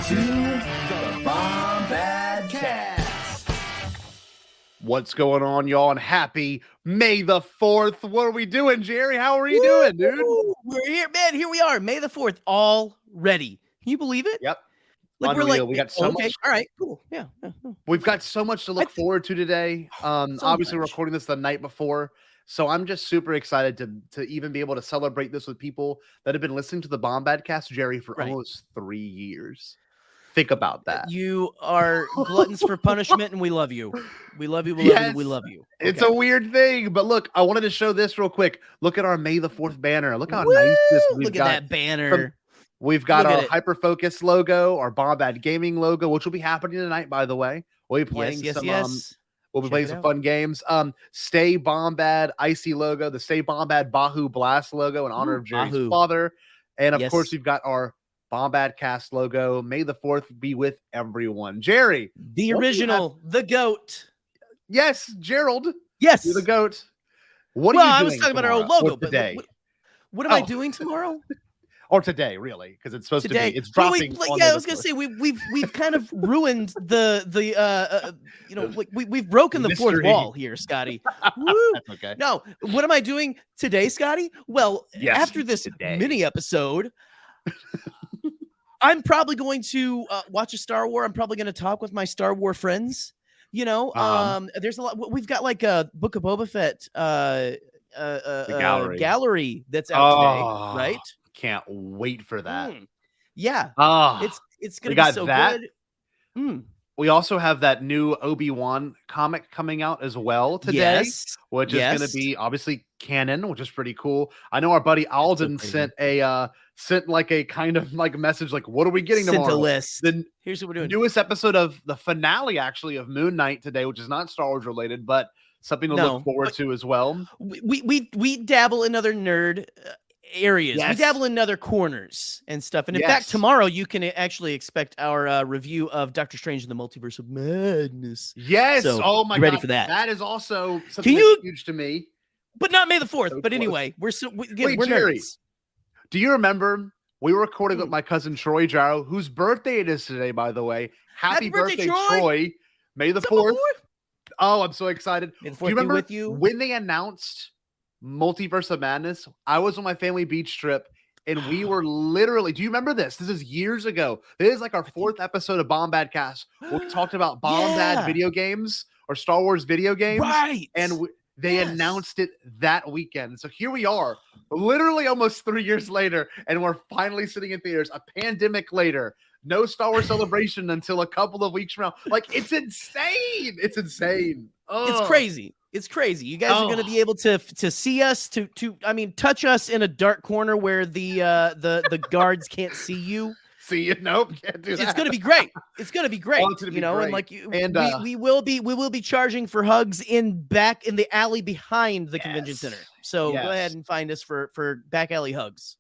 to the Bombadcast. What's going on, y'all? And happy May the 4th. What are we doing, Jerry? How are you doing, dude? We're here, man. Here we are, May the 4th, already. Can you believe it? Yep. Like Unreal. we're like, we got so okay, much. all right, cool. Yeah. We've got so much to look forward to today. Obviously, we're much. recording this the night before, so I'm just super excited to even be able to celebrate this with people that have been listening to the Bombadcast, Jerry, for almost 3 years. Think about that. You are gluttons for punishment, and we love you. We love you. We love you. We love you. Okay. It's a weird thing, but look, I wanted to show this real quick. Look at our May the 4th banner. Look how nice this is. Look at that banner. We've got our Hyperfocus logo, our Bombad Gaming logo, which will be happening tonight, by the way. We'll be playing we'll be playing some fun games. Stay Bombad Icy logo, the Stay Bombad Bahu Blast logo in honor of Jerry's father. And of course, we've got our Bombadcast logo. May the 4th be with everyone. Jerry. The original, the GOAT. Yes, Gerald. Yes. You're the GOAT. What are you doing? I was talking about our old logo, but today. What am I doing tomorrow? Or today, really, because it's supposed to be. It's well, dropping. I was gonna say we've kind of ruined the we've broken the fourth wall here, Scotty. Woo. That's okay. No, what am I doing today, Scotty? Well, after this mini episode, I'm probably going to watch a Star Wars. I'm probably going to talk with my Star Wars friends. You know, there's a lot. We've got like a Book of Boba Fett gallery that's out today, right? Can't wait for that. Yeah. It's gonna be so good. We also have that new Obi-Wan comic coming out as well today, which is going to be obviously canon, which is pretty cool. I know our buddy Alden sent like a kind of like message, like, what are we getting tomorrow? Sent a list. Here's what we're doing. Newest episode of the finale, actually, of Moon Knight today, which is not Star Wars related, but something to look forward to as well. We dabble in other nerd areas. We dabble in other corners and stuff. And in fact, tomorrow you can actually expect our review of Doctor Strange in the Multiverse of Madness. Yes. So, oh my God. Ready for that? That is also something that's huge to me. But not May the 4th. But anyway, we're Jerry, nerds. Do you remember we were recording with my cousin Troy Jarrow, whose birthday it is today, by the way? Happy birthday, Troy. May the 4th. Oh, I'm so excited. May the 4th do you remember be with you? When they announced Multiverse of Madness, I was on my family beach trip and we were literally, do you remember this? This is years ago. This is like our 4th episode of Bombadcast where we talked about Bombad video games or Star Wars video games. Right. And they announced it that weekend. So here we are, literally almost 3 years later, and we're finally sitting in theaters, a pandemic later. No Star Wars celebration until a couple of weeks from now. Like, it's insane. It's insane. It's crazy. It's crazy. You guys are going to be able to see us, touch us in a dark corner where the guards can't see you. See you? Nope, can't do that. It's going to be great. It's going to be great. We will be charging for hugs back in the alley behind the convention center. So go ahead and find us for back alley hugs.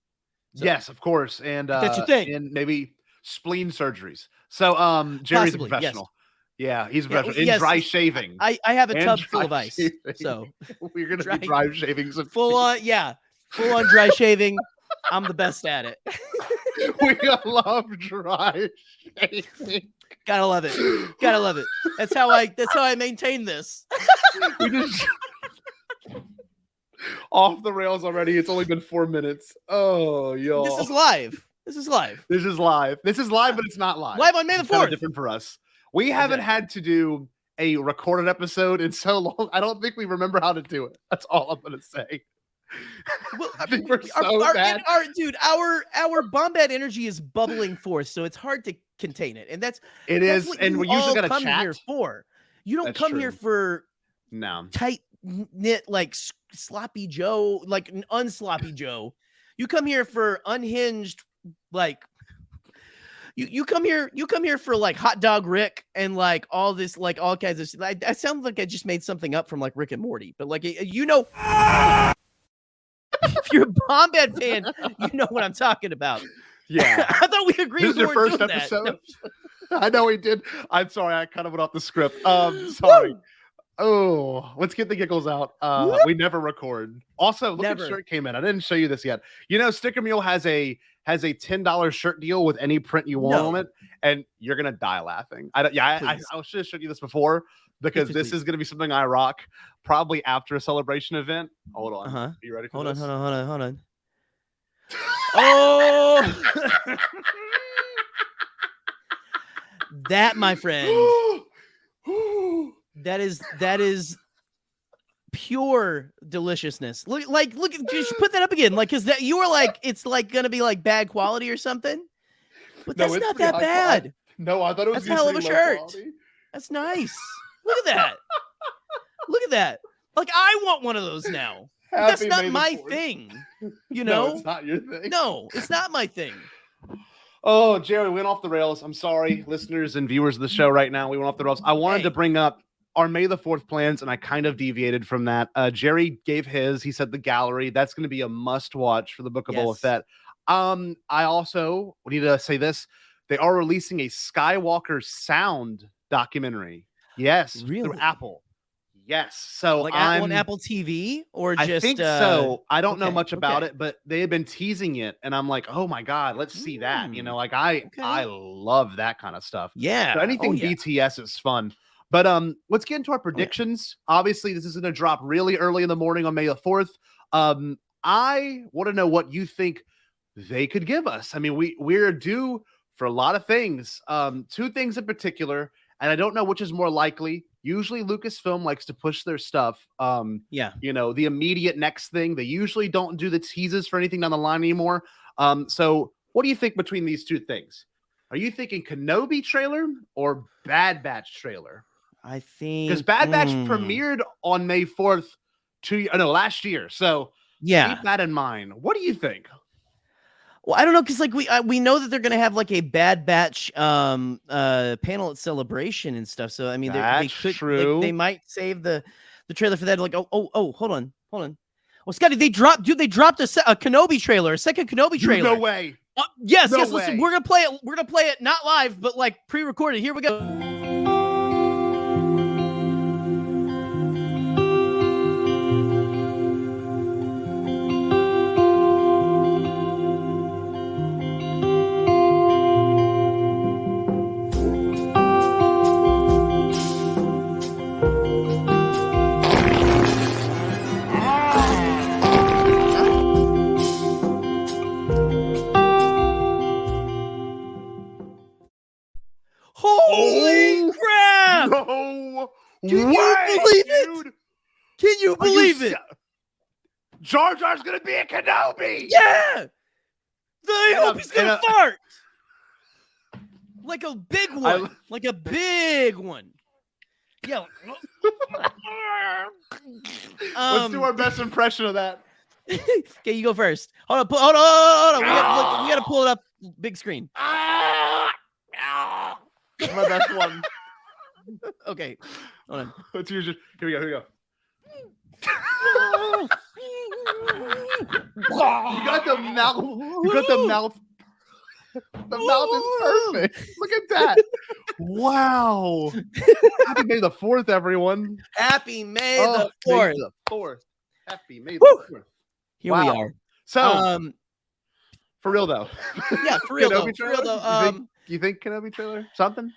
So, yes, of course. And that's your thing. And maybe spleen surgeries. So Jerry's a professional. Yeah, he's a professional in dry shaving. I have a tub full of ice. So we're gonna be dry shaving some full on dry shaving. I'm the best at it. We love dry shaving. Gotta love it. That's how I maintain this. We just off the rails already. It's only been 4 minutes. Oh, y'all. This is live. This is live, but it's not live. Live on May the 4th. Kind of different for us. We haven't had to do a recorded episode in so long. I don't think we remember how to do it. That's all I'm going to say. Well, I think we're so bad. Our Bombad energy is bubbling forth, so it's hard to contain it. And that's what and we usually got to chat here for. You don't come here for tight knit like sloppy Joe, like an unsloppy Joe. You come here for unhinged, like you come here for like Hot Dog Rick and like all this, like all kinds of stuff. I sound like I just made something up from like Rick and Morty, but like if you're a Bombad fan, you know what I'm talking about. Yeah. I thought we agreed. This is your first episode. No. I know we did. I'm sorry, I kind of went off the script. Sorry. Oh, let's get the giggles out. We never record. Also, look at shirt came in. I didn't show you this yet. You know, Sticker Mule has a $10 shirt deal with any print you want on it, and you're gonna die laughing. I should have showed you this before because this is gonna be something I rock probably after a celebration event. Hold on. Are you ready for this? Hold on. Oh, that, my friend. That is pure deliciousness. Look, just put that up again, like, because that you were like, it's like gonna be like bad quality or something, but that's not that bad. No, I thought it was. That's a hell of a shirt. Quality. That's nice. Look at that. Look at that. Like, I want one of those now. That's not my thing. You know, no, it's not your thing. No, it's not my thing. Oh, Gerry, we went off the rails. I'm sorry, listeners and viewers of the show right now. We went off the rails. I wanted to bring up our May the 4th plans, and I kind of deviated from that. Gerry gave his. He said the gallery. That's going to be a must-watch for the Book of Boba Fett. I also need to say this. They are releasing a Skywalker sound documentary. Yes, really? Through Apple. Yes. So like on Apple TV or just... I think so. I don't know much about it, but they had been teasing it, and I'm like, oh my God, let's see that. You know, like I love that kind of stuff. Yeah. So anything BTS is fun. But let's get into our predictions. Obviously, this is going to drop really early in the morning on May the 4th. I want to know what you think they could give us. I mean, we're due for a lot of things. 2 things in particular, and I don't know which is more likely. Usually Lucasfilm likes to push their stuff. You know, the immediate next thing. They usually don't do the teases for anything down the line anymore. So what do you think between these 2 things? Are you thinking Kenobi trailer or Bad Batch trailer? I think because Bad Batch premiered on May 4th last year. So keep that in mind. What do you think? Well, I don't know, because like we know that they're gonna have like a Bad Batch panel at Celebration and stuff. So I mean, they could they might save the trailer for that. Like hold on. Well, Scotty, they dropped a Kenobi trailer, a second Kenobi trailer. No way. Yes. Listen, we're gonna play it. We're gonna play it not live, but like pre-recorded. Here we go. Holy crap! No Can you believe it? Can you believe it? Jar Jar's gonna be a Kenobi! Yeah! I hope he's gonna fart! Like a big one. Like a big one. Yeah. Let's do our best impression of that. Okay, you go first. Hold on. We gotta pull it up big screen. That's my best one. Okay. Hold on. Let's use it. Here we go. You got the mouth. The mouth is perfect. Look at that. Wow. Happy May the 4th, everyone. Happy May the 4th. Happy May the 4th. Here we are. So, for real though. Yeah, for real though. You think Kenobi trailer? Something?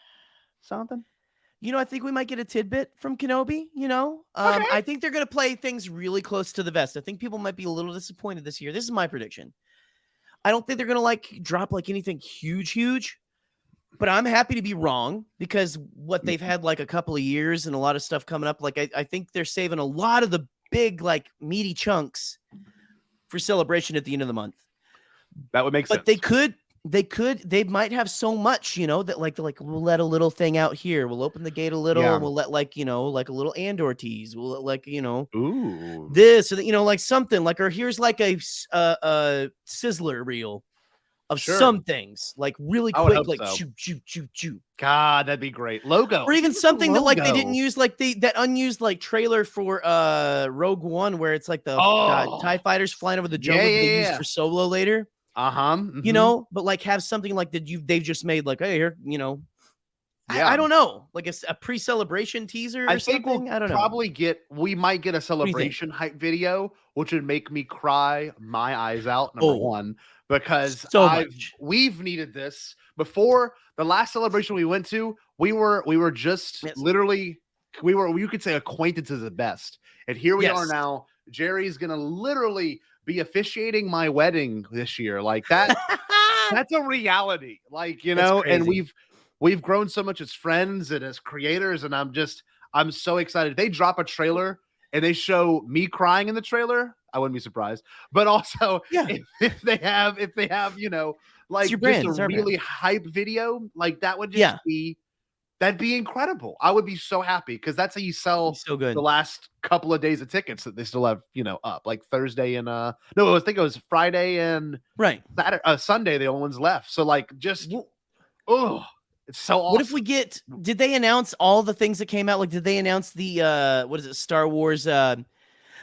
You know, I think we might get a tidbit from Kenobi, you know? I think they're going to play things really close to the vest. I think people might be a little disappointed this year. This is my prediction. I don't think they're going to drop anything huge, but I'm happy to be wrong because what they've had a couple of years and a lot of stuff coming up. I think they're saving a lot of the big, meaty chunks for Celebration at the end of the month. That would make sense. But they might have so much, you know, that we'll let a little thing out here. We'll open the gate a little. And we'll let a little Andor tease. We'll let ooh, this or that, something or here's a sizzler reel of some things really quick, choo. God, that'd be great. Logo, or even something that they didn't use that unused trailer for Rogue One where it's the TIE fighters flying over the jungle that they used for Solo later. Mm-hmm. You know, but have something that they've just made hey, here, Yeah. I don't know, like a pre-celebration teaser or something. I don't know. We might get a celebration hype video, which would make me cry my eyes out, number one, because we've needed this. Before the last celebration we went to, we were just literally, you could say acquaintances at best. And here we are now. Gerry's gonna literally be officiating my wedding this year. Like that, that's a reality. Like, and we've grown so much as friends and as creators, and I'm so excited. They drop a trailer and they show me crying in the trailer, I wouldn't be surprised. But also, if they have, like just a really hype video, like that would just be. That'd be incredible. I would be so happy because that's how you sell the last couple of days of tickets that they still have, up. Like Thursday and I think it was Friday and Saturday, Sunday, the only ones left. So like just it's so awesome. What if we did they announce all the things that came out? Like, did they announce the what is it, Star Wars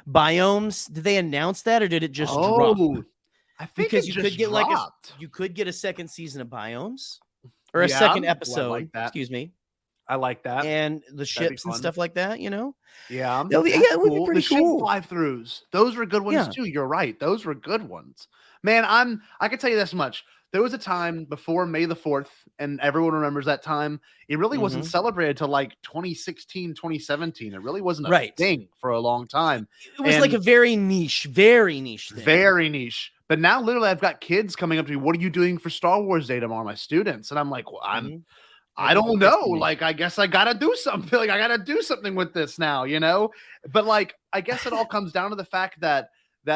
biomes? Did they announce that or did it just drop? I think because you could get you could get a second season of biomes or a second episode. Like that. Excuse me. I like that. And the ships and stuff like that, Yeah. It would be pretty cool. The ship fly-throughs. Those were good ones too. You're right. Those were good ones. Man, I can tell you this much. There was a time before May the 4th, and everyone remembers that time. It really wasn't celebrated till like 2016, 2017. It really wasn't a thing for a long time. It was like a very niche thing. Very niche. But now literally I've got kids coming up to me, what are you doing for Star Wars Day tomorrow? My students. And I'm like, well, I don't know. Like, I guess I got to do something. Like, I got to do something with this now, But like, I guess it all comes down to the fact that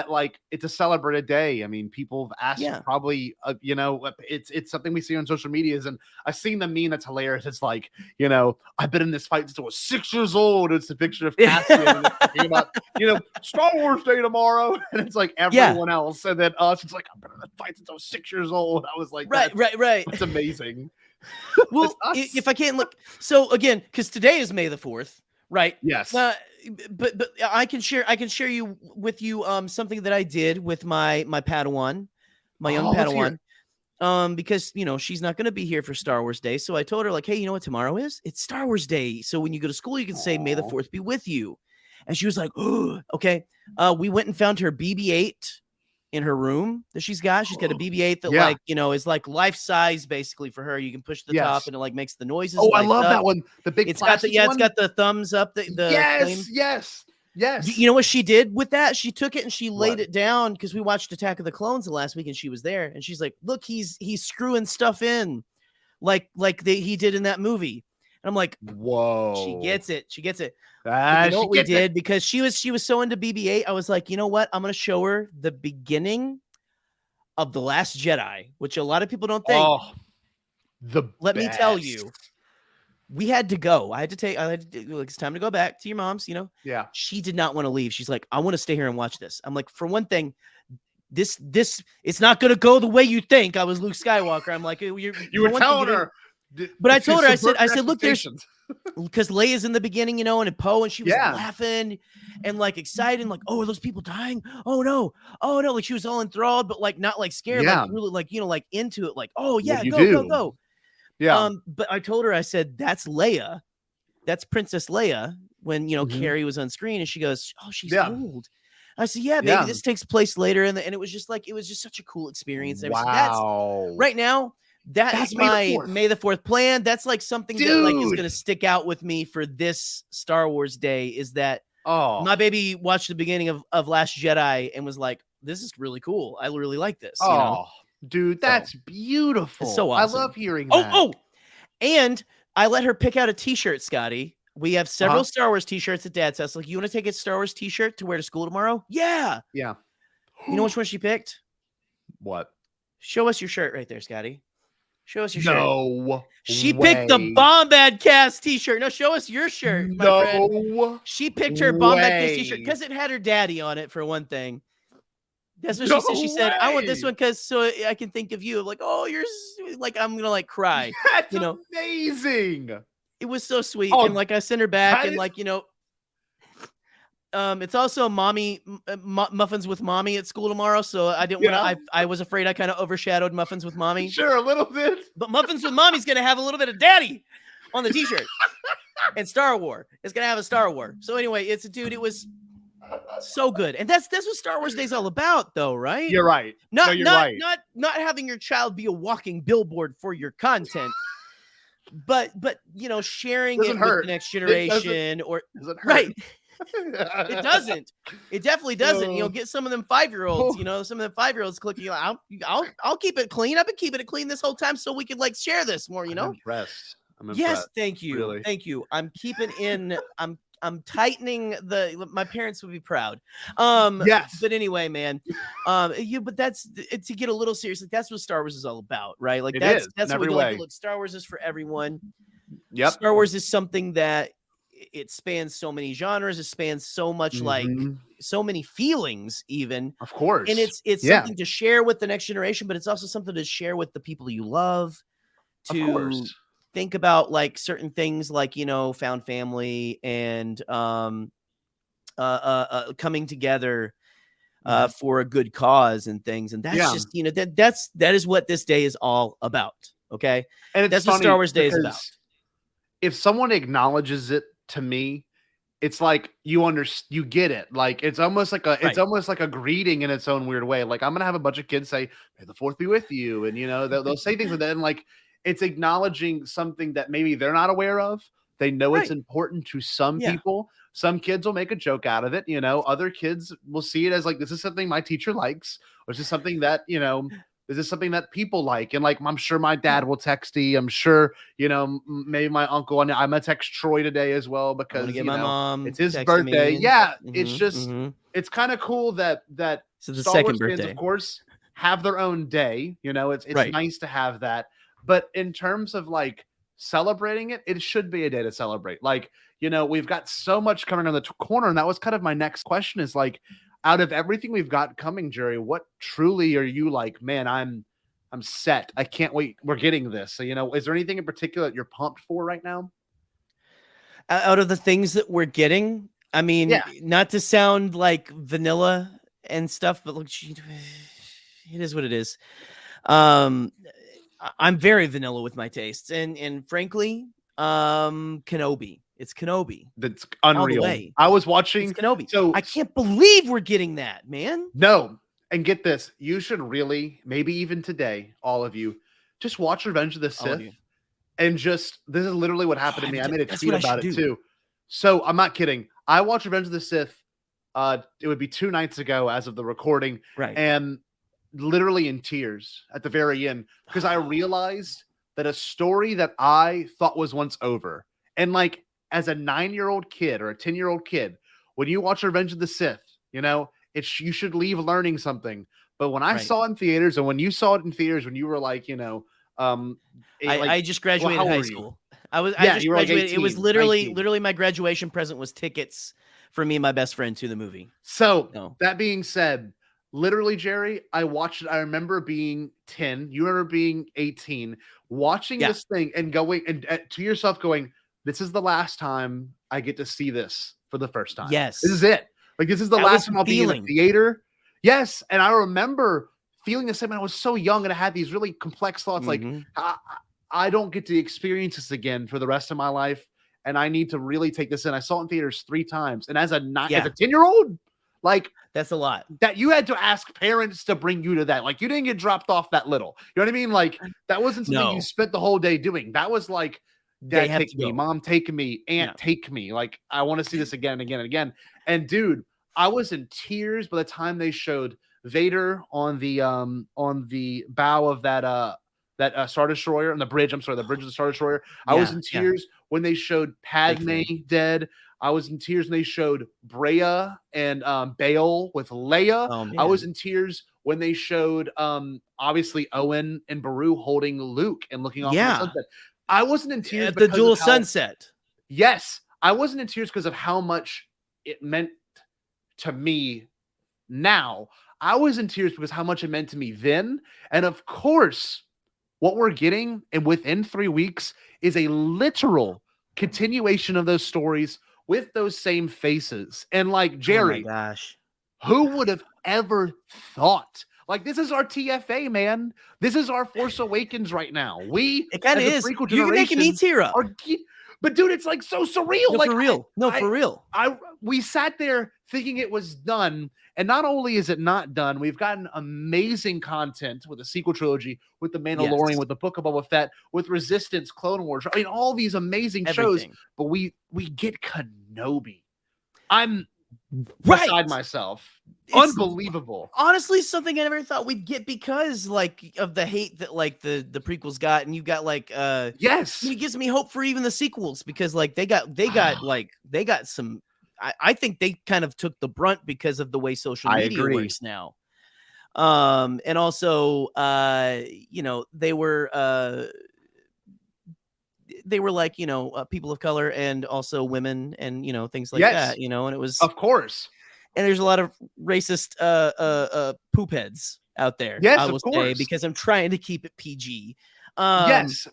like it's a celebrated day. I mean, people have asked probably, it's something we see on social medias, and I've seen the meme that's hilarious. It's like, I've been in this fight since I was 6 years old. It's a picture of Cassian and it's talking about, Star Wars Day tomorrow, and it's like everyone else, and then us. It's like, I've been in a fight since I was 6 years old. I was like, right. It's amazing. Well, if I can't look, so again, because today is May the 4th, right? Yes. But I can share with you something that I did with my Padawan, my young Padawan. Because she's not going to be here for Star Wars Day, so I told her like, hey, you know what tomorrow is? It's Star Wars Day. So when you go to school, you can say May the 4th be with you. And she was like, oh, okay. We went and found her BB-8 in her room that she's got. She's got a BB-8 that is like life size basically for her. You can push the top and it like makes the noises. Oh, I love that one. The big it's got it's got the thumbs up. Yes. You know what she did with that? She took it and she laid it down because we watched Attack of the Clones the last week and she was there and she's like, look, he's screwing stuff in like he did in that movie. And I'm like, whoa, she gets it. You know what we did? Because she was so into BB-8. I was like, you know what? I'm going to show her the beginning of The Last Jedi, which a lot of people don't think. Oh, Let me tell you, we had to go. I had to it's time to go back to your mom's, Yeah. She did not want to leave. She's like, I want to stay here and watch this. I'm like, for one thing, this it's not going to go the way you think. I was Luke Skywalker. I'm like, you were telling her. But I told her, I said, look, there's because Leia's in the beginning, and Poe, and she was laughing and like excited, and like, oh, are those people dying? Oh no, like she was all enthralled, but like not like scared, like really like like into it, like, oh yeah, go. Yeah. But I told her, I said, that's Leia, that's Princess Leia when Carrie was on screen, and she goes, oh, she's old. I said, yeah, baby, this takes place later, and it was just like, it was just such a cool experience. Wow. That's right now. That's my May the 4th plan. That's like something that like is going to stick out with me for this Star Wars Day is that my baby watched the beginning of Last Jedi and was like, this is really cool. I really like this. Dude, that's beautiful. It's so awesome. I love hearing that. Oh, and I let her pick out a t-shirt, Scotty. We have several Star Wars t-shirts at Dad's house. Like, you want to take a Star Wars t-shirt to wear to school tomorrow? Yeah. Yeah. You know which one she picked? What? Show us your shirt right there, Scotty. Show us your shirt. No. She picked the Bombadcast t-shirt. No, show us your shirt. My friend. She picked her Bombadcast t-shirt because it had her daddy on it, for one thing. That's what she said. She said, I want this one because so I can think of you. I'm like, oh, you're like, I'm going to like cry. That's amazing. It was so sweet. And like, I sent her back and like, it's also muffins with mommy at school tomorrow, so I didn't want to. I was afraid I kind of overshadowed muffins with mommy. Sure, a little bit, but muffins with mommy's gonna have a little bit of daddy. on the t-shirt. And Star Wars. It's gonna have a Star Wars. So anyway, it was so good. And that's what Star Wars Day is all about, though, right? You're right. Not having your child be a walking billboard for your content. But sharing it with the next generation right. It doesn't. It definitely doesn't. Get some of them 5-year-olds, some of them 5-year-olds clicking, I'll keep it clean. I've been keeping it clean this whole time so we could share this more, I'm impressed. Yes, thank you. Really. Thank you. I'm keeping in I'm tightening my parents would be proud. Yes. But anyway, man, but that's to get a little serious. That's what Star Wars is all about, right? That's what we do. Look, Star Wars is for everyone. Yep. Star Wars is something that it spans so many genres. It spans so much, so many feelings, even. Of course. And it's something to share with the next generation, but it's also something to share with the people you love. Of course. Think about certain things found family and coming together for a good cause and things. And that's just, that is what this day is all about. Okay. And that's what Star Wars Day is about. If someone acknowledges it to me, it's like you get it. It's almost like a greeting in its own weird way. I'm gonna have a bunch of kids say, "May the Fourth be with you," and they'll say things like that, and it's acknowledging something that maybe they're not aware of. They know it's important to some people. Some kids will make a joke out of it. Other kids will see it as this is something my teacher likes, or this is something that, this is something that people like. And I'm sure my dad will text me. I'm sure, maybe my uncle, and I'm going to text Troy today as well, because my mom it's his birthday. Me. Yeah. It's just, it's kind of cool that so the Star second Wars birthday, fans, of course, have their own day. It's nice to have that. But in terms of celebrating it, it should be a day to celebrate. We've got so much coming on the corner. And that was kind of my next question is out of everything we've got coming, Gerry, what truly are you man, I'm set. I can't wait. We're getting this. So, is there anything in particular that you're pumped for right now? Out of the things that we're getting, I mean, not to sound like vanilla and stuff, but look, it is what it is. I'm very vanilla with my tastes, and frankly, Kenobi. It's Kenobi. That's unreal. I was watching Kenobi. So I can't believe we're getting that, man. No, and get this. You should really, maybe even today, all of you, just watch Revenge of the Sith, and this is literally what happened to me. I made a tweet about it too. So I'm not kidding. I watched Revenge of the Sith. It would be 2 nights ago as of the recording, right? And literally in tears at the very end, because I realized that a story that I thought was once over, and as a 9-year-old kid or a 10-year-old kid, when you watch Revenge of the Sith, you should leave learning something. But when I saw it in theaters, and when you saw it in theaters, when you were I just graduated high school. I just graduated. It was literally my graduation present was tickets for me and my best friend to the movie. So that being said, literally, Gerry, I watched it. I remember being 10. You remember being 18, watching this thing and going and to yourself going, this is the last time I get to see this for the first time. Yes. This is it. This is the last time I'll be in a theater. Yes. And I remember feeling the same. I was so young and I had these really complex thoughts. I don't get to experience this again for the rest of my life. And I need to really take this in. I saw it in theaters 3 times. And as a 10-year-old, that's a lot. That you had to ask parents to bring you to that. You didn't get dropped off that little. You know what I mean? That wasn't something you spent the whole day doing. That was Dad, take me, Mom, take me, Aunt, take me. I want to see this again and again and again. And dude, I was in tears by the time they showed Vader on the bow of that Star Destroyer on the bridge. I'm sorry, the bridge of the Star Destroyer. I was in tears when they showed Padme dead. I was in tears when they showed Brea and Bail with Leia. I was in tears when they showed obviously Owen and Beru holding Luke and looking off the sunset. I wasn't in tears at the dual sunset. Yes, I wasn't in tears because of how much it meant to me now. I was in tears because how much it meant to me then. And of course, what we're getting and within 3 weeks is a literal continuation of those stories with those same faces. And Gerry, oh my gosh, who would have ever thought? Like, this is our TFA, man. This is our Force Awakens right now. It kind of is. You can make an E-tier up. But dude, it's like so surreal. No, like, for real. For real. We sat there thinking it was done. And not only is it not done, we've gotten amazing content with the sequel trilogy, with The Mandalorian, with the Book of Boba Fett, with Resistance, Clone Wars. I mean, all these amazing shows. But we get Kenobi. I'm beside myself. Unbelievable. Honestly, something I never thought we'd get because like of the hate that like the prequels got, and you got like yes, it gives me hope for even the sequels because like they got some. I think they kind of took the brunt because of the way social media works now. And also you know, they were like, you know, people of color and also women and, you know, things like that, you know, and it was, of course. And there's a lot of racist poop heads out there. Yes, I will say, because I'm trying to keep it PG. Yes.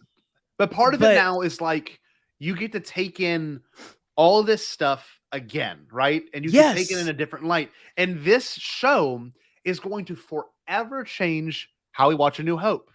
But part of it now is like you get to take in all this stuff again, right? And you can take it in a different light. And this show is going to forever change how we watch A New Hope,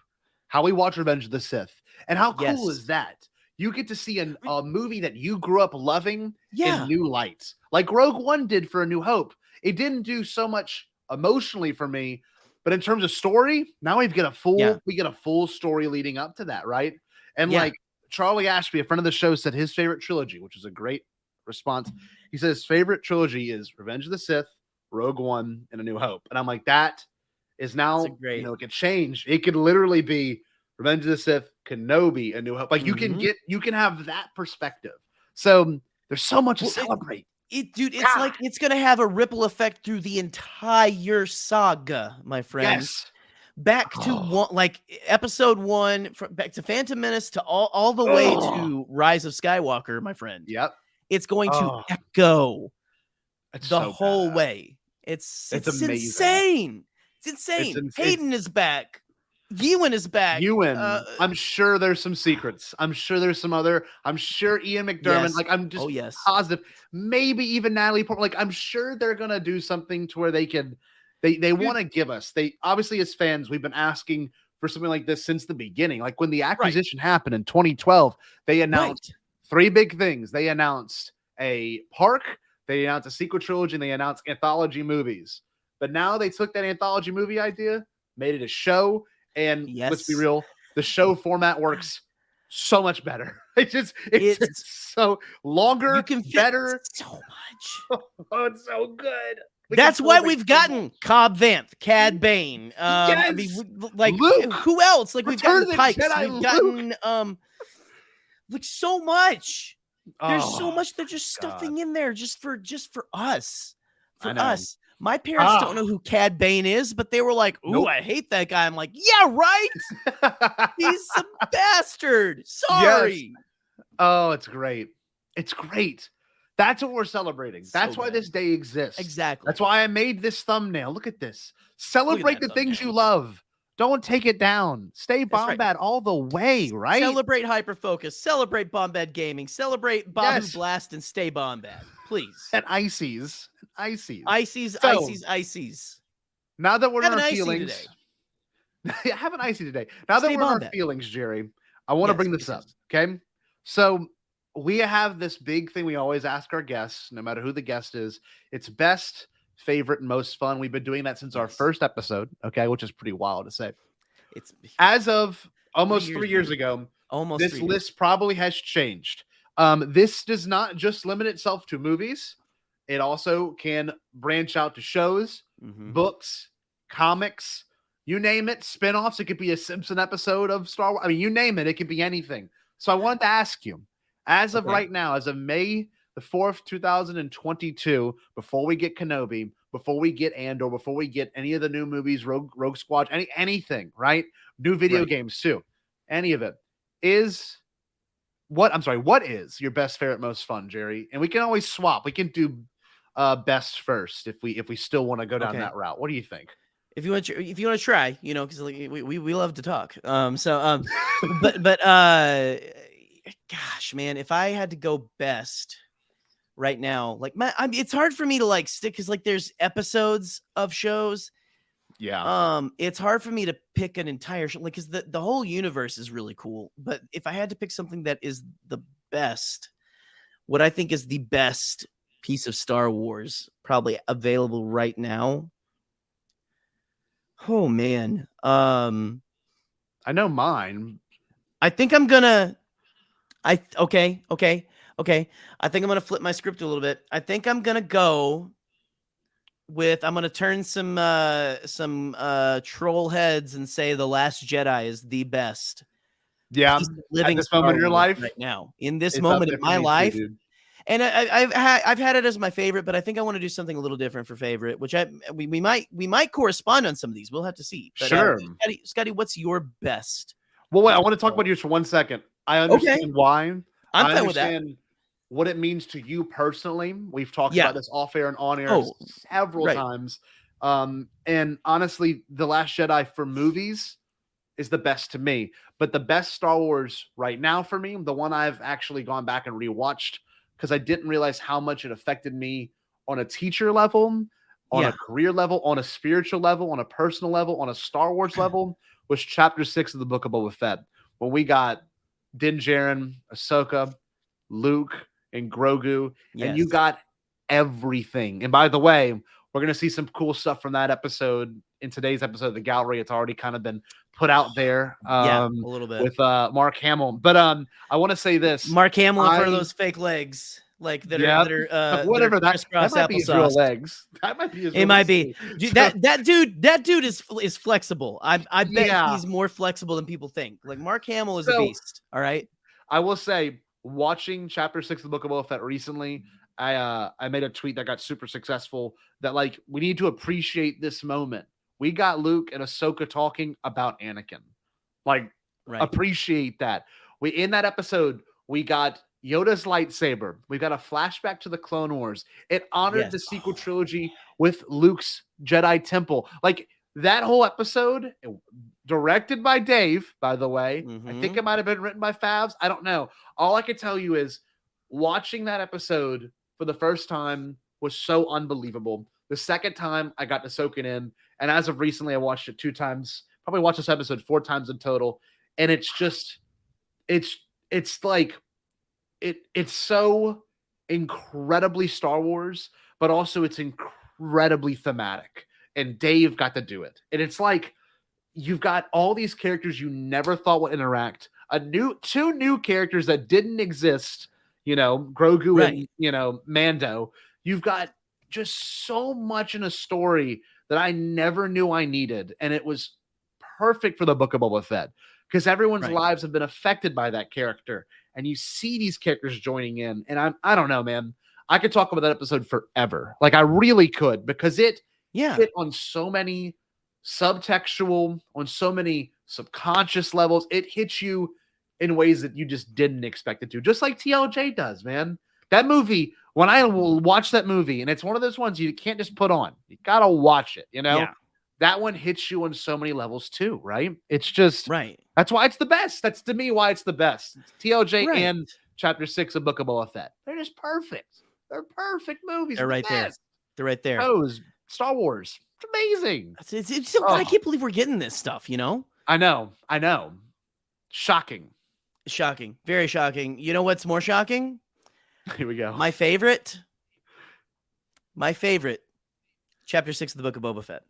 how we watch Revenge of the Sith. And how cool is that? You get to see a movie that you grew up loving in new lights, like Rogue One did for A New Hope. It didn't do so much emotionally for me, but in terms of story, now we get a full story leading up to that, right? And like Charlie Ashby, a friend of the show, said his favorite trilogy, which is a great response. He says his favorite trilogy is Revenge of the Sith, Rogue One, and A New Hope. And I'm like, that is now, you know, it could change. It could literally be Revenge of the Sith, Kenobi, A New Hope. Like you can have that perspective. So there's so much to celebrate. Dude, it's like it's gonna have a ripple effect through the entire saga, my friend. Yes. Back to one, like episode 1, back to Phantom Menace to all the way to Rise of Skywalker, my friend. Yep. It's going to echo the so whole way. It's insane. It's insane. Hayden is back. Ewan is back. I'm sure there's some secrets. I'm sure there's some other. I'm sure Ian McDermott. Like I'm just positive. Maybe even Natalie Portman. Like I'm sure they're gonna do something to where they can. They want to give us. They obviously as fans we've been asking for something like this since the beginning. Like when the acquisition happened in 2012, they announced 3 big things. They announced a park. They announced a sequel trilogy. And they announced anthology movies. But now they took that anthology movie idea, made it a show. And let's be real, the show format works so much better. It's so longer, you can better, so much. Oh, it's so good. That's why we've gotten Cobb Vanth, Cad Bane. I mean, like Luke. Who else? Like we've gotten Pikes. We've gotten like so much. There's so much they're just stuffing in there just for us. For us. My parents don't know who Cad Bane is, but they were like, ooh, I hate that guy. I'm like, yeah, right? He's a bastard. Sorry. Yes. Oh, it's great. It's great. That's what we're celebrating. That's why this day exists. Exactly. That's why I made this thumbnail. Look at this. Celebrate the things you love. Don't take it down. Stay Bombad all the way, right? Celebrate Hyperfocus. Celebrate Bombad Gaming. Celebrate Bahu Blast and stay Bombad, please. And Ices. Ices. Now that we're in our feelings. Have an icy today. Now that we're in our feelings, Jerry, I want to bring this up. Okay. So we have this big thing we always ask our guests, no matter who the guest is. It's best, favorite, and most fun. We've been doing that since our first episode, okay, which is pretty wild to say. It's as of almost 3 years ago. This list probably has changed. This does not just limit itself to movies. It also can branch out to shows, books, comics, you name it, spinoffs. It could be a Simpson episode of Star Wars. I mean, you name it. It could be anything. So I wanted to ask you, as of right now, as of May the 4th, 2022, before we get Kenobi, before we get Andor, before we get any of the new movies, Rogue Squad, anything, right? New video games too. Any of it. What is your best, favorite, most fun, Jerry? And we can always swap. We can do best first if we still want to go down that route. What do you think? If you want to try, you know, because like, we love to talk. But gosh, man, if I had to go best right now, like it's hard for me to like stick because like there's episodes of shows It's hard for me to pick an entire show, like, because the whole universe is really cool. But if I had to pick something that is the best, what I think is the best piece of Star Wars probably available right now. Oh man. I know mine. I think I'm gonna okay. I think I'm gonna flip my script a little bit. I think I'm gonna go with I'm gonna turn some troll heads and say The Last Jedi is the best. Yeah, living at this moment in your life right now. In this moment in my life. Too, and I've had it as my favorite, but I think I want to do something a little different for favorite, which we might correspond on some of these. We'll have to see. But, sure. Scotty, what's your best? Well, wait, I want to talk about yours for 1 second. I understand why. I'm fine with that. What it means to you personally. We've talked about this off air and on air several times. And honestly, The Last Jedi for movies is the best to me. But the best Star Wars right now for me, the one I've actually gone back and rewatched because I didn't realize how much it affected me on a teacher level, on a career level, on a spiritual level, on a personal level, on a Star Wars level, was Chapter 6 of the Book of Boba Fett. When we got Din Djarin, Ahsoka, Luke, and Grogu, and you got everything. And by the way, we're going to see some cool stuff from that episode in today's episode of the gallery. It's already kind of been put out there a little bit with Mark Hamill. But I want to say this. Mark Hamill in front of those fake legs. Like that are whatever that might be his real legs. That might be his real might be. Dude, that dude is flexible. I bet he's more flexible than people think. Like Mark Hamill is a beast. All right. I will say, watching Chapter 6 of the Book of Boba Fett recently, I made a tweet that got super successful that like we need to appreciate this moment. We got Luke and Ahsoka talking about Anakin. Like appreciate that. In that episode, we got Yoda's lightsaber. We got a flashback to the Clone Wars. It honored the sequel trilogy with Luke's Jedi Temple. Like that whole episode, directed by Dave, by the way. I think it might have been written by Favs. I don't know. All I can tell you is watching that episode for the first time was so unbelievable. The second time I got to soak it in, and as of recently, I watched it 2 times. Probably watched this episode 4 times in total, and it's just, it's like, it's so incredibly Star Wars, but also it's incredibly thematic. And Dave got to do it, and it's like you've got all these characters you never thought would interact. 2 new characters that didn't exist. Grogu and Mando. You've got just so much in a story that I never knew I needed. And it was perfect for the Book of Boba Fett because everyone's lives have been affected by that character. And you see these characters joining in. And I don't know, man. I could talk about that episode forever. Like I really could, because it hit on so many subtextual, on so many subconscious levels. It hits you in ways that you just didn't expect it to. Just like TLJ does, man. That movie, when I will watch that movie, and it's one of those ones you can't just put on. You got to watch it, That one hits you on so many levels too, right? It's just, that's why it's the best. That's to me why it's the best. It's TLJ and Chapter 6 of Book of Boba Fett. They're just perfect. They're perfect movies. They're right there. They're right there. Star Wars. It's amazing. I can't believe we're getting this stuff, I know. Shocking. Very shocking. You know what's more shocking? Here we go. My favorite, Chapter 6 of the Book of Boba Fett.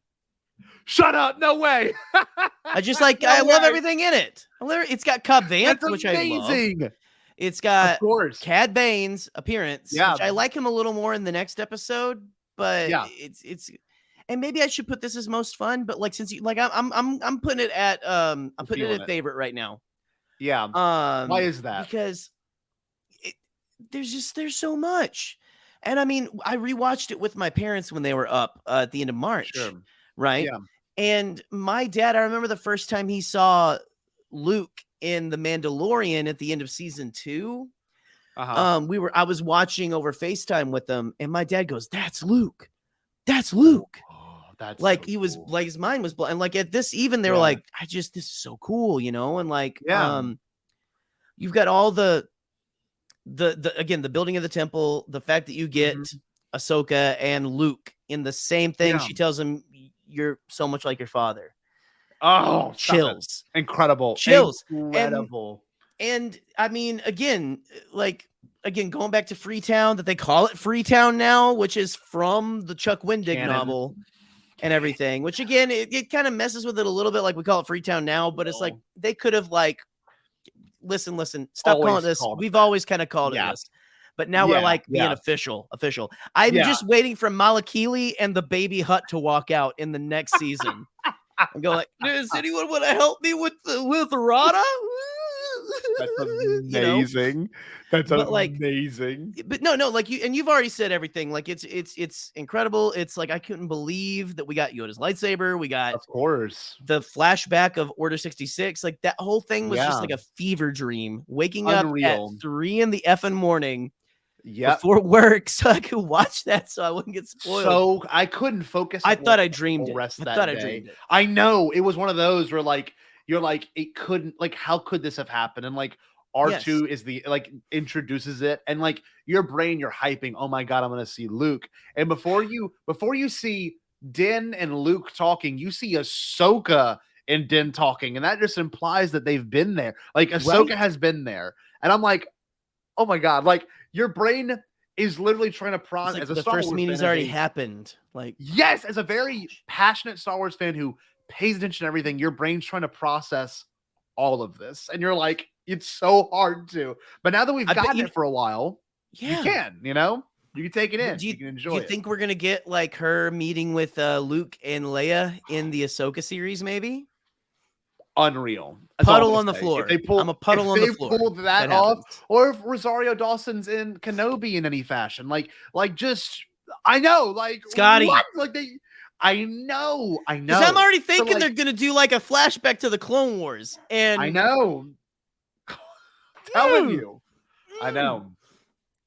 Shut up. No way. I love everything in it. It's got Cobb Vanth, which I love. It's got Cad Bane's appearance, which I like him a little more in the next episode, but it's and maybe I should put this as most fun, but like since you like I'm putting it at favorite right now. Yeah. Why is that? Because there's so much. And I mean, I rewatched it with my parents when they were up at the end of March. Sure. Right. Yeah. And my dad, I remember the first time he saw Luke in The Mandalorian at the end of season 2. I was watching over FaceTime with them, and my dad goes, "That's Luke. That's Luke." That's like so he was cool. like his mind was blown. And like at this, even they were like, this is so cool, and like you've got all the again, the building of the temple, the fact that you get Ahsoka and Luke in the same thing. She tells him, you're so much like your father. Oh, chills. Incredible. Chills. Incredible. And I mean, again, going back to Freetown, that they call it Freetown now, which is from the Chuck Wendig novel and everything, which again, it kind of messes with it a little bit. Like we call it Freetown now, but it's like they could have like, listen, stop always calling this. We've always kind of called it this. But now we're like being official. I'm just waiting for Malakili and the baby Hut to walk out in the next season and go like, does anyone want to help me with Rada? That's amazing. That's amazing. But no, like you've already said everything. Like it's incredible. It's like I couldn't believe that we got Yoda's lightsaber. We got, of course, the flashback of Order 66. Like that whole thing was just like a fever dream. Waking up at 3 in the effing morning. Before work, so I could watch that, so I wouldn't get spoiled. So I couldn't focus. I thought I dreamed it. I dreamed it. I know it was one of those where like you're like it couldn't, like how could this have happened? And like R2 is the like introduces it, and like your brain, you're hyping. Oh my god, I'm gonna see Luke. And before you see Din and Luke talking, you see Ahsoka and Din talking, and that just implies that they've been there. Like Ahsoka has been there, and I'm like, oh my god, like. Your brain is literally trying to process. Like as a the Star first Wars meeting's fan, already happened. Like yes, as a very passionate Star Wars fan who pays attention to everything, your brain's trying to process all of this, and you're like, it's so hard to. But now that we've gotten it for a while, you can, you can take it in. You can enjoy it. Do you think we're gonna get like her meeting with Luke and Leia in the Ahsoka series? Maybe. Unreal. Puddle on the floor. I'm a puddle on the floor. Pulled that off, or if Rosario Dawson's in Kenobi in any fashion, like just I know, like Scotty, what? Like I know. Because I'm already thinking they're gonna do like a flashback to the Clone Wars, and I know. Telling you, I know.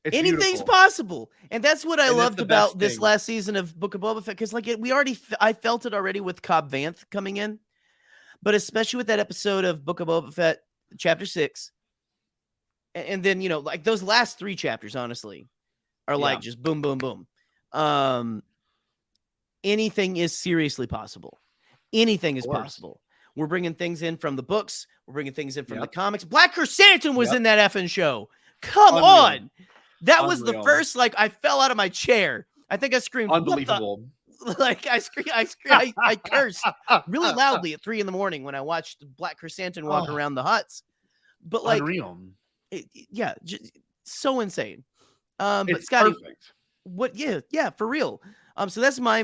It's anything's beautiful. Possible, and that's what I loved about this last season of Book of Boba Fett. Because like I felt it already with Cobb Vanth coming in. But especially with that episode of Book of Boba Fett, Chapter 6, and then, like those last 3 chapters, honestly, are like just boom, boom, boom. Anything is seriously possible. Anything is possible. We're bringing things in from the books. We're bringing things in from the comics. Black Chrysanthemum was in that effing show. Come on. That was the first, like, I fell out of my chair. I think I screamed, unbelievable. Like I cursed really loudly at 3 in the morning when I watched Black Chrysanthemum walk around the huts. But like, unreal. Just so insane. But Scotty, perfect. What? Yeah, for real. So that's my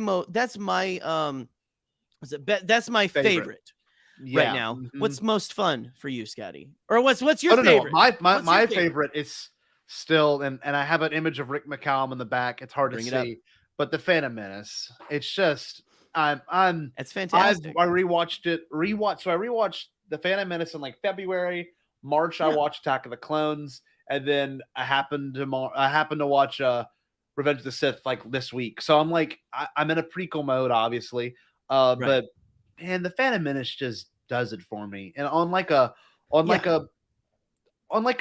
favorite right now. Mm-hmm. What's most fun for you, Scotty? Or what's your favorite? No. My favorite is still, and I have an image of Rick McCallum in the back. It's hard to see. But the Phantom Menace, it's just it's fantastic. I rewatched it. So I rewatched the Phantom Menace in like February, March. I watched Attack of the Clones, and then I happened to watch Revenge of the Sith like this week. So I'm like I'm in a prequel mode, obviously. But man, the Phantom Menace just does it for me. And unlike a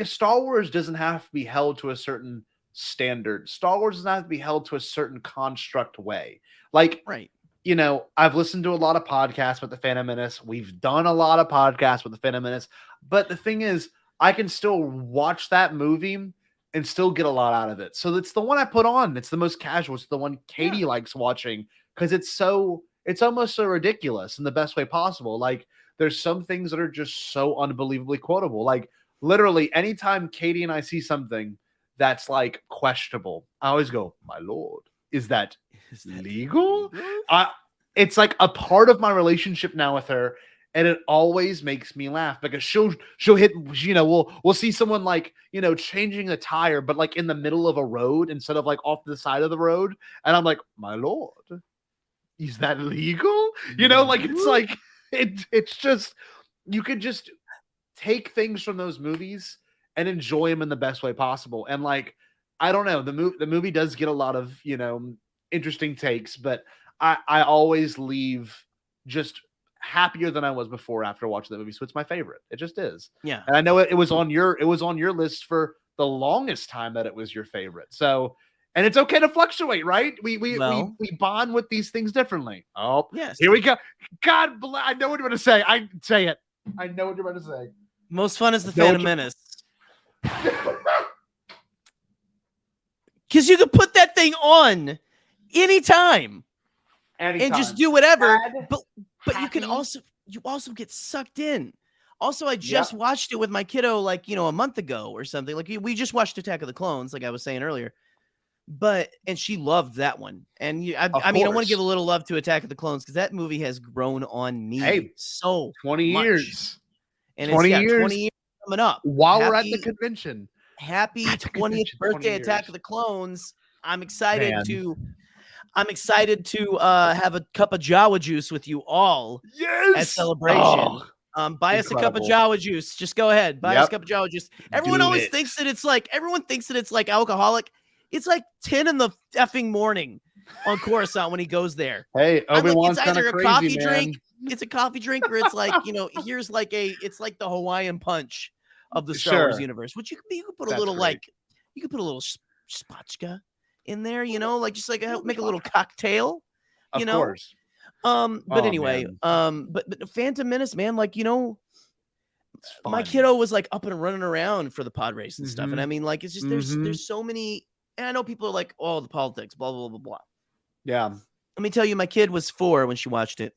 Star Wars doesn't have to be held to a certain standard. Star Wars does not have to be held to a certain construct way. Like, I've listened to a lot of podcasts with the Phantom Menace. We've done a lot of podcasts with the Phantom Menace. But the thing is, I can still watch that movie and still get a lot out of it. So it's the one I put on. It's the most casual. It's the one Katie likes watching because it's almost so ridiculous in the best way possible. Like, there's some things that are just so unbelievably quotable. Like, literally, anytime Katie and I see something that's like questionable, I always go, "My lord, is that legal?" It's like a part of my relationship now with her, and it always makes me laugh because she'll hit, we'll see someone like, changing a tire, but like in the middle of a road instead of like off the side of the road, and I'm like, "My lord, is that legal?" Like it's like it's just, you could just take things from those movies and enjoy them in the best way possible. And like, I don't know, the movie does get a lot of, interesting takes, but I always leave just happier than I was before after watching the movie. So it's my favorite. It just is. Yeah. And I know it was on your list for the longest time that it was your favorite. So And it's okay to fluctuate, right? We bond with these things differently. Oh, yes. Here we go. God bless. I know what you're going to say. Say it. I know what you're going to say. Most fun is the Phantom Menace. Because you can put that thing on anytime. And just do whatever. But you can also get sucked in. Also, I just watched it with my kiddo like, a month ago or something. Like we just watched Attack of the Clones, like I was saying earlier. And she loved that one. And I want to give a little love to Attack of the Clones because that movie has grown on me so 20 years. And 20 it's 20 years coming up. While we're at the convention. Happy 20th birthday, Attack of the Clones. I'm excited to have a cup of Jawa juice with you all at Celebration. Buy us a cup of Jawa juice. Just go ahead. Buy us a cup of Jawa juice. Everyone always thinks that it's like alcoholic. It's like 10 in the effing morning on Coruscant when he goes there. Hey, Obi-Wan's it's either a coffee drink. It's a coffee drink, or it's like, here's like it's like the Hawaiian punch of the Star Wars universe, which you could put a little you could put a little spatchka in there, just like make a little cocktail, Of course. But anyway, but Phantom Menace, man, my kiddo was like up and running around for the pod race and stuff. And I mean, like, it's just, there's so many, and I know people are like, oh, the politics, blah, blah, blah, blah. Yeah. Let me tell you, my kid was 4 when she watched it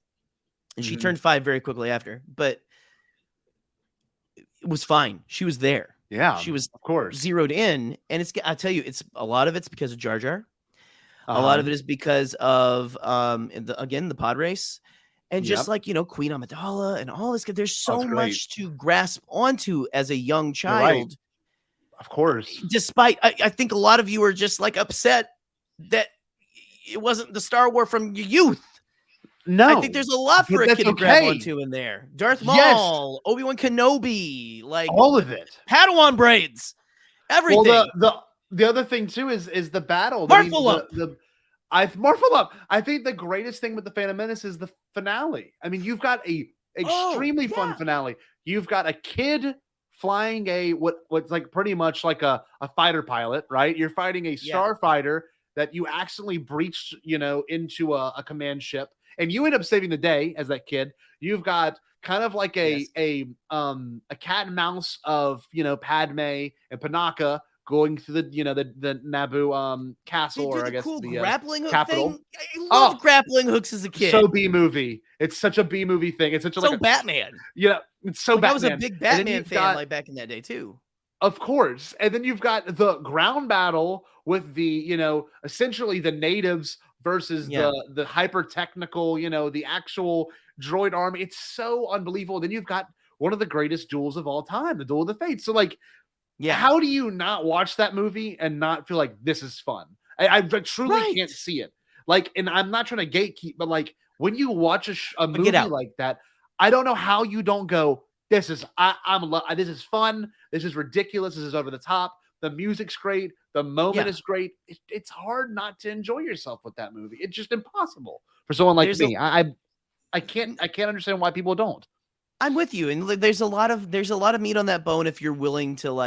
and she turned 5 very quickly after, but it was fine. She was there. Yeah. She was, of course, zeroed in. And I'll tell you, it's a lot of it's because of Jar Jar. A lot of it is because of, the pod race. And just Queen Amidala and all this. There's so much to grasp onto as a young child. Right. Of course. Despite, I think a lot of you are just like upset that it wasn't the Star Wars from your youth. No. I think there's a lot for a kid to grab onto in there. Darth Maul, Obi-Wan Kenobi, like all of it. Padawan braids, everything. Well, the other thing too is the battle. Morphle Up. I think the greatest thing with the Phantom Menace is the finale. I mean, you've got a extremely fun finale. You've got a kid flying what's like pretty much like a fighter pilot, right? You're fighting a starfighter that you accidentally breached, into a command ship, and you end up saving the day as that kid. You've got kind of like a cat and mouse of Padme and Panaka going through the Naboo castle, or I guess cool the grappling hook capital. Thing. I love grappling hooks as a kid. So B movie. It's such a B movie thing. It's such a Batman. Yeah, it's so Batman. I was a big Batman fan back in that day too. Of course. And then you've got the ground battle with the, essentially the natives versus the hyper technical, the actual droid army. It's so unbelievable. Then you've got one of the greatest duels of all time, the Duel of the Fates. So how do you not watch that movie and not feel like this is fun? I truly can't see it. And I'm not trying to gatekeep, but when you watch a movie like that, I don't know how you don't go, this is this is fun. This is ridiculous. This is over the top. The music's great. The moment is great. It's hard not to enjoy yourself with that movie. It's just impossible for someone like me. I can't understand why people don't. I'm with you, and there's a lot of meat on that bone if you're willing to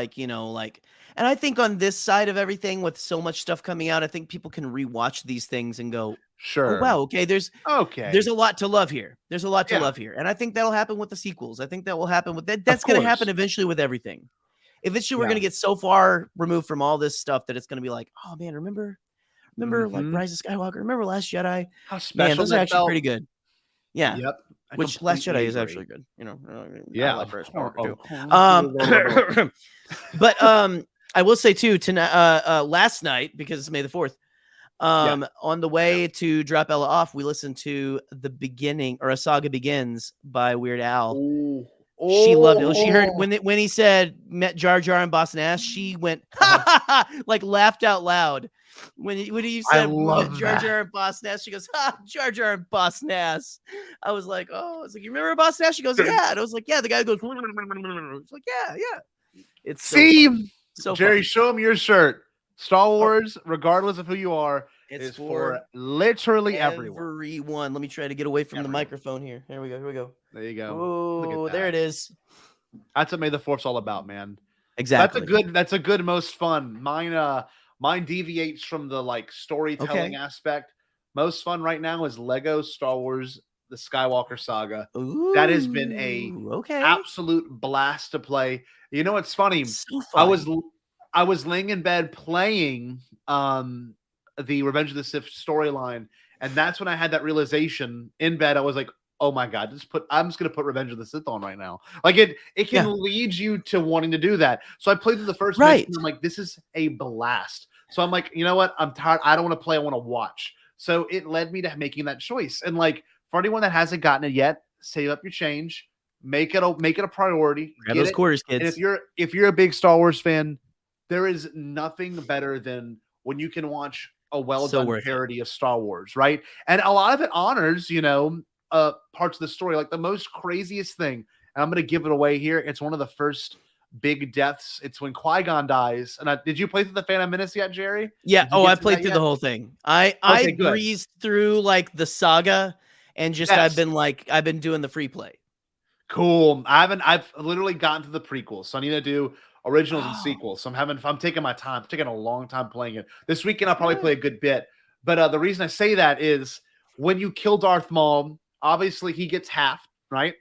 and I think on this side of everything with so much stuff coming out, I think people can rewatch these things and go, sure, oh, wow, okay, there's a lot to love here. There's a lot to love here, and I think that'll happen with the sequels. I think that will happen with that. That's going to happen eventually with everything. Eventually, we're going to get so far removed from all this stuff that it's going to be like, oh man, remember like Rise of Skywalker, remember Last Jedi? How special man, those are actually pretty good. Yeah. Yep. Which Last Jedi is actually good. Yeah. I like Rise of Skywalker too. But I will say too, last night, because it's May the 4th, on the way to drop Ella off, we listened to The Beginning, or A Saga Begins by Weird Al. She loved it. She heard when he said met Jar Jar and Boss Nass, she went laughed out loud. When he said Jar Jar and Boss Nass, she goes, Jar Jar and Boss Nass. I was like, you remember Boss Nass? She goes, yeah. And I was like, yeah. The guy goes, it's like, yeah. It's so Jerry, funny. show him your shirt. Star Wars, regardless of who you are, is for literally everyone. Let me try to get away from the microphone here. Here we go. There you go. Oh, there it is. That's what May the 4th's all about, man. Exactly. That's a good most fun. Mine deviates from the like storytelling aspect. Most fun right now is Lego Star Wars The Skywalker Saga. Ooh, that has been a absolute blast to play. You know what's funny? So fun. I was laying in bed playing the Revenge of the Sith storyline, and that's when I had that realization in bed. I was like, oh my God, I'm just gonna put Revenge of the Sith on right now. Like it can lead you to wanting to do that. So I played through the first mission, and I'm like, this is a blast. So I'm like, you know what? I'm tired. I don't want to play, I want to watch. So it led me to making that choice. And like for anyone that hasn't gotten it yet, save up your change, make it a priority. Grab those quarters, kids. And if you're a big Star Wars fan, there is nothing better than when you can watch a well-done parody of Star Wars, right? And a lot of it honors, parts of the story. Like the most craziest thing, and I'm going to give it away here. It's one of the first big deaths. It's when Qui-Gon dies. And did you play through the Phantom Menace yet, Jerry? Yeah. I played through the whole thing. I breezed through like the saga and just I've been doing the free play. Cool. I've literally gotten to the prequels, so I need to do originals and sequels. So I'm taking my time. I'm taking a long time playing it. This weekend I'll probably play a good bit. But the reason I say that is when you kill Darth Maul, obviously he gets half, right?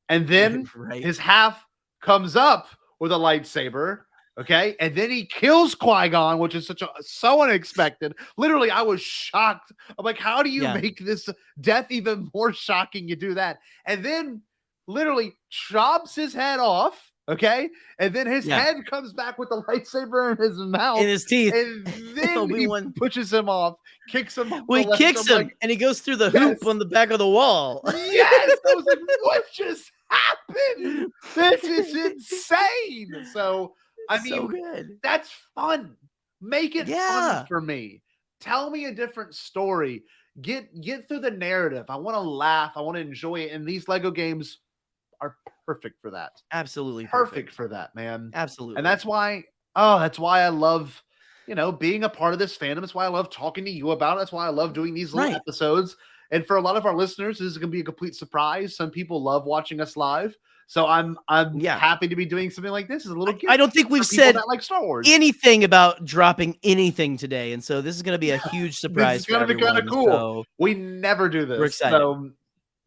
And then his half comes up with a lightsaber, okay? And then he kills Qui-Gon, which is so unexpected. Literally, I was shocked. I'm like, how do you make this death even more shocking? You do that. And then literally chops his head off, okay? And then his head comes back with the lightsaber in his mouth. In his teeth. And then he pushes him off, kicks him off. Well, he kicks him, and he goes through the hoop on the back of the wall. Yes! I was like, what just happened? This is insane. So, I mean, so good. That's fun. Make it fun for me. Tell me a different story. Get through the narrative. I want to laugh. I want to enjoy it. And these Lego games are perfect for that. Absolutely perfect for that, man. Absolutely. And that's why I love, being a part of this fandom. That's why I love talking to you about it. That's why I love doing these little episodes. And for a lot of our listeners, this is going to be a complete surprise. Some people love watching us live. So I'm happy to be doing something like this. As a little gift. I don't think we've said like Star Wars anything about dropping anything today, and so this is going to be a huge surprise. It's going to be kind of cool. So we never do this. We're excited. So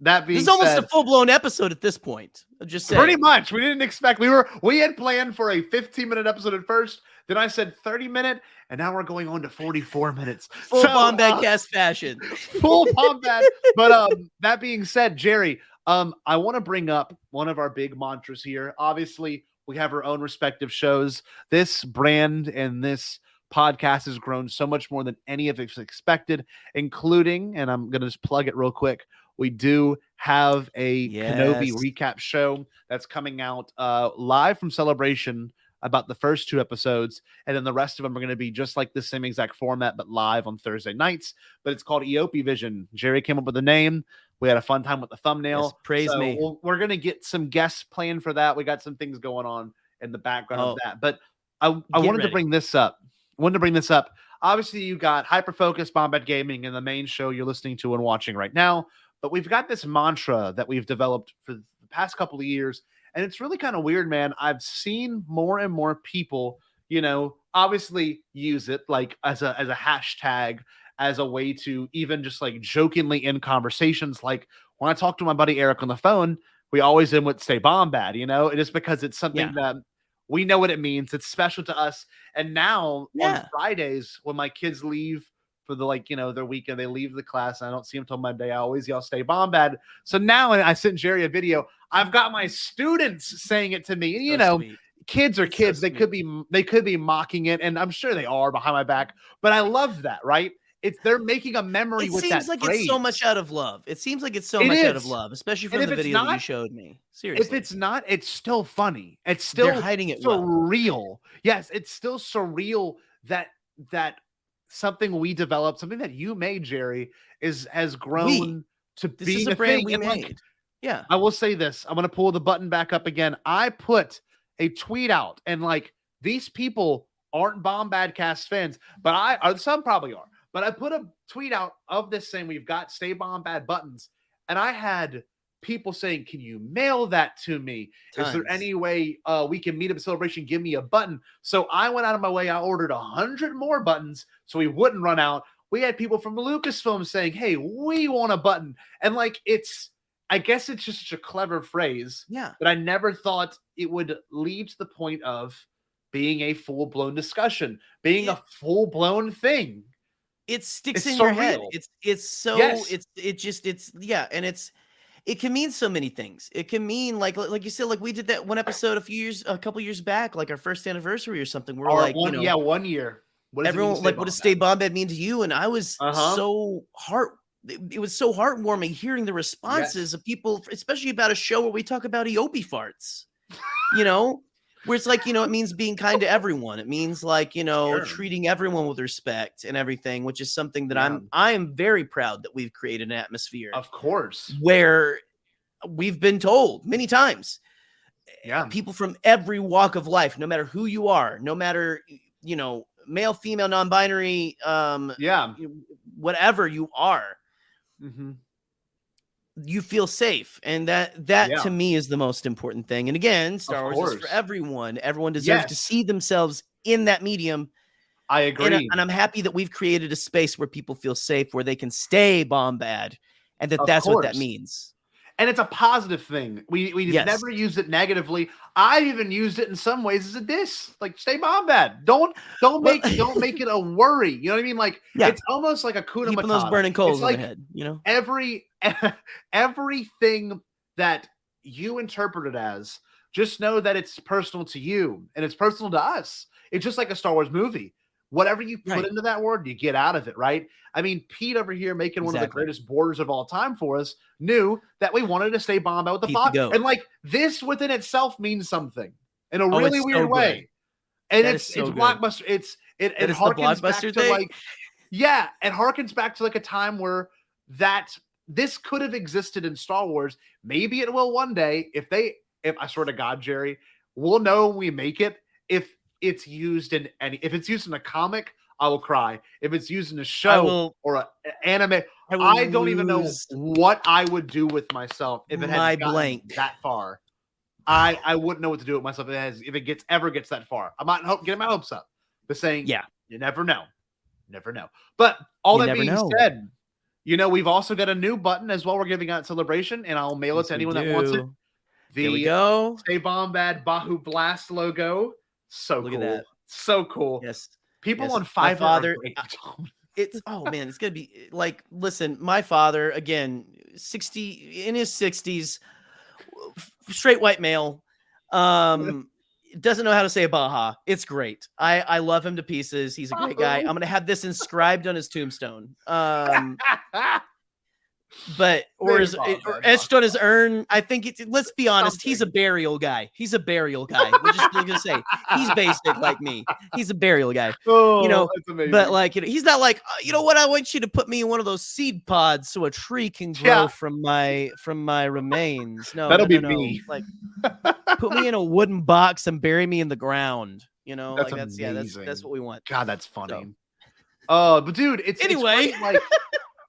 that being this is almost a full-blown episode at this point. Just saying. Pretty much. We didn't expect. We had planned for a 15-minute episode at first. Then I said 30-minute, and now we're going on to 44 minutes. Full Bombadcast fashion. Full Bombad. But that being said, Jerry, I want to bring up one of our big mantras here. Obviously, we have our own respective shows. This brand and this podcast has grown so much more than any of us expected, including, and I'm going to just plug it real quick, we do have a Kenobi recap show that's coming out live from Celebration about the first 2 episodes, and then the rest of them are going to be just like the same exact format, but live on Thursday nights. But it's called EOP Vision. Jerry came up with the name. We had a fun time with the thumbnail. Yes, praise me. We're going to get some guests planned for that. We got some things going on in the background of that. But I wanted to bring this up. Obviously, you got Hyperfocus, Bombad Gaming, and the main show you're listening to and watching right now. But we've got this mantra that we've developed for the past couple of years. And it's really kind of weird, man. I've seen more and more people, obviously use it like as a hashtag, as a way to even just like jokingly in conversations. Like when I talk to my buddy Eric on the phone, we always end with "Stay Bombad," it is because it's something that we know what it means. It's special to us. And now on Fridays when my kids leave for the their weekend, they leave the class and I don't see them till Monday, I always yell "Stay Bombad." So now I sent Jerry a video. I've got my students saying it to me. And kids are kids. They could be mocking it, and I'm sure they are behind my back. But I love that, right? They're making a memory with that. It seems like it's so much out of love. Especially from the video that you showed me. Seriously. If it's not, it's still funny. It's still they're hiding it surreal. Yes, it's still surreal that something we developed, something that you made, Jerry, has grown to be a brand we made. I will say this. I'm going to pull the button back up again. I put a tweet out, and these people aren't Bombadcast fans, but some probably are. But I put a tweet out of this saying we've got Stay Bombad buttons, and I had people saying, can you mail that to me? Tons. Is there any way we can meet up at Celebration? Give me a button. So I went out of my way. I ordered 100 more buttons so we wouldn't run out. We had people from Lucasfilm saying, hey, we want a button. And like, I guess it's just such a clever phrase. Yeah. But I never thought it would lead to the point of being a full-blown discussion, being a full-blown thing. It sticks in your head. It's so, yes. It can mean so many things. It can mean like you said, like we did that one episode a couple years back, like our first anniversary or something. We're like, 1 year. Everyone like, what does Stay Bombad mean to you? And I was it was so heartwarming hearing the responses of people, especially about a show where we talk about Eope farts, where it's like, it means being kind to everyone. It means like, treating everyone with respect and everything, which is something that I am very proud that we've created an atmosphere. Of course. Where we've been told many times, people from every walk of life, no matter who you are, no matter, male, female, non-binary, whatever you are, you feel safe, and that to me is the most important thing. And again, Star Wars is for everyone. Everyone deserves to see themselves in that medium. I agree, and I'm happy that we've created a space where people feel safe, where they can stay Bombad, and that's what that means. And it's a positive thing. We never used it negatively. I even used it in some ways as a diss. Like, stay Bombad. Don't make it a worry. You know what I mean? Like, it's almost like a Kuna Keeping Matata. those burning coals on the head. Everything that you interpret it as, just know that it's personal to you and it's personal to us. It's just like a Star Wars movie. Whatever you put into that word, you get out of it, right? I mean, Pete over here making one of the greatest borders of all time for us knew that we wanted to stay Bombad with the box. And like, this within itself means something in a really weird way. And it's blockbuster. It harkens back to like, it harkens back to like a time where this could have existed in Star Wars. Maybe it will one day. If I swear to God, Gerry, we'll know when we make it. If it's used in if it's used in a comic, I will cry. If it's used in a show or an anime, I don't even know what I would do with myself if it had gotten that far. I wouldn't know what to do with myself if it ever gets that far. I might get my hopes up. But saying, you never know. Never know. But all that being said, we've also got a new button as well we're giving out at Celebration, and I'll mail it to anyone that wants it. There we go. Stay Bombad Bahu Blast logo. So Look cool. at that. So cool. Yes. People on Fiverr. Father, it's it's gonna be like, listen, my father, again, 60 in his 60s, straight white male, doesn't know how to say Baja. It's great. I love him to pieces. He's a great guy. I'm gonna have this inscribed on his tombstone. But or etched on his urn. I think let's be honest, he's a burial guy. We're just gonna say he's basic like me. He's a burial guy. That's amazing. But like, he's not like, what, I want you to put me in one of those seed pods so a tree can grow from my remains. No, that'll be me. Like, put me in a wooden box and bury me in the ground. That's like amazing. that's what we want. God, that's funny. But dude, it's like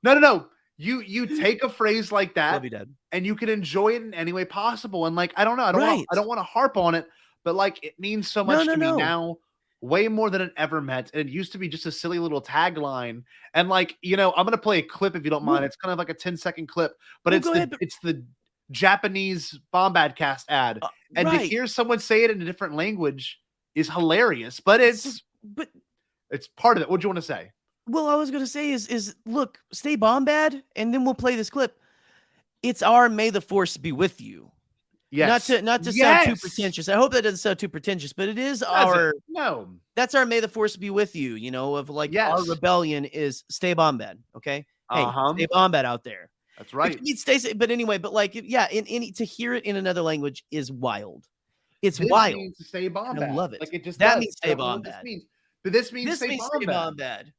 no. You take a phrase like that and you can enjoy it in any way possible. And like, I don't know. I don't want to harp on it, but like, it means so much to me now, way more than it ever meant. And it used to be just a silly little tagline. And like, I'm going to play a clip if you don't mind. It's kind of like a 10-second clip, but it's the Japanese Bombadcast ad. And to hear someone say it in a different language is hilarious, but it's part of it. What do you want to say? Well, I was going to say is look, stay Bombad, and then we'll play this clip. It's our May the Force be with you. Yes. Not to sound too pretentious. I hope that doesn't sound too pretentious, but it is that's our May the Force be with you, of like our rebellion is stay Bombad. Okay. Hey, stay Bombad out there. That's right. Stay, but anyway, but like, to hear it in another language is wild. It's this wild. Means to stay Bombad. I love it. Like it just means stay Bombad. But this means stay Bombad.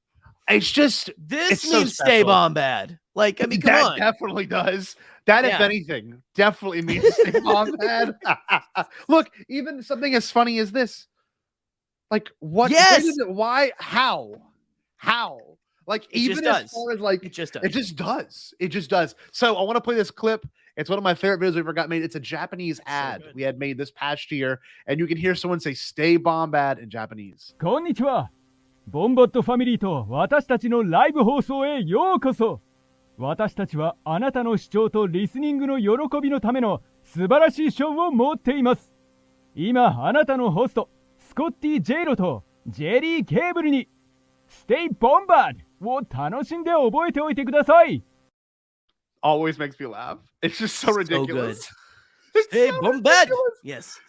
It's just this means stay Bombad. Like, I mean, come on. That definitely does. That, if anything, definitely means stay Bombad. Look, even something as funny as this. Like, what? Yes. Why? How? Like, even as far as like, it just does. It just does. So I want to play this clip. It's one of my favorite videos we ever got made. It's a Japanese ad we had made this past year, and you can hear someone say "Stay Bombad" in Japanese. こんにちは。ボンバットファミリーと私たちのライブ放送へようこそ。私たちはあなたの視聴とリスニングの喜びのための素晴らしいショーを持っています。今あなたのホストスコッティ・ジェイロとジェリー・ケーブルに Stay Bombad を楽しんで覚えておいてください。 Always makes me laugh. It's just so ridiculous. Stay Bombad. Yes.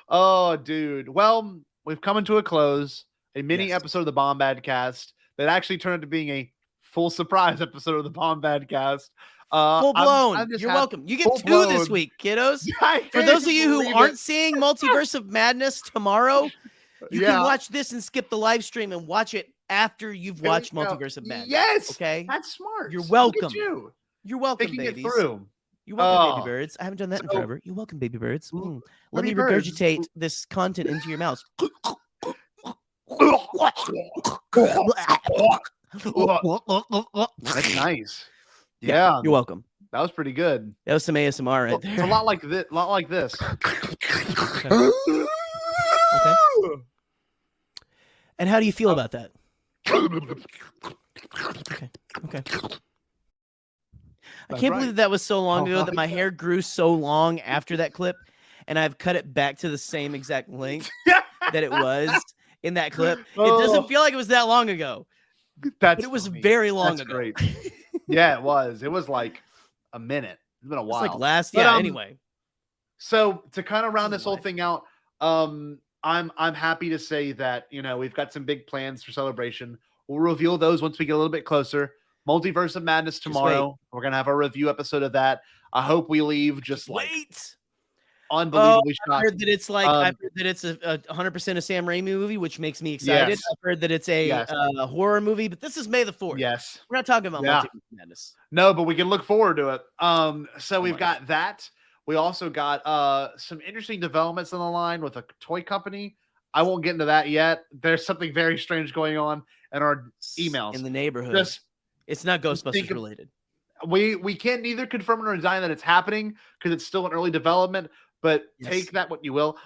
Oh, dude. Well, we've come into a close. A mini episode of the Bombadcast that actually turned into being a full surprise episode of the Bombadcast. Full blown. You're welcome. You get 2 this week, kiddos. For those of you who aren't seeing Multiverse of Madness tomorrow, you can watch this and skip the live stream and watch it after you've watched Multiverse of Madness. Yes. Okay. That's smart. You're welcome. You're welcome, thinking babies. It through. You're welcome, baby birds. I haven't done that in forever. You're welcome, baby birds. Let me regurgitate this content into your mouths. That's nice. Yeah. You're welcome. That was pretty good. That was some ASMR right there. It's a lot like this. Okay. And how do you feel about that? Okay. I can't believe that was so long ago that my hair grew so long after that clip, and I've cut it back to the same exact length that it was in that clip. It doesn't feel like it was that long ago. But it was very long ago. Great. Yeah, it was. It was like a minute. It's been a while. It's like anyway. So to kind of round this whole thing out, I'm happy to say that, we've got some big plans for Celebration. We'll reveal those once we get a little bit closer. Multiverse of Madness tomorrow. We're gonna have a review episode of that. I hope we leave just unbelievably shocked. I heard that it's I heard that it's a 100% a Sam Raimi movie, which makes me excited. Yes. I've heard that it's a horror movie, but this is May the 4th. Yes, we're not talking about Multiverse of Madness. No, but we can look forward to it. So we've got that. We also got some interesting developments on the line with a toy company. I won't get into that yet. There's something very strange going on in our emails in the neighborhood. It's not Ghostbusters related. We can't neither confirm nor deny that it's happening because it's still in early development, but take that what you will.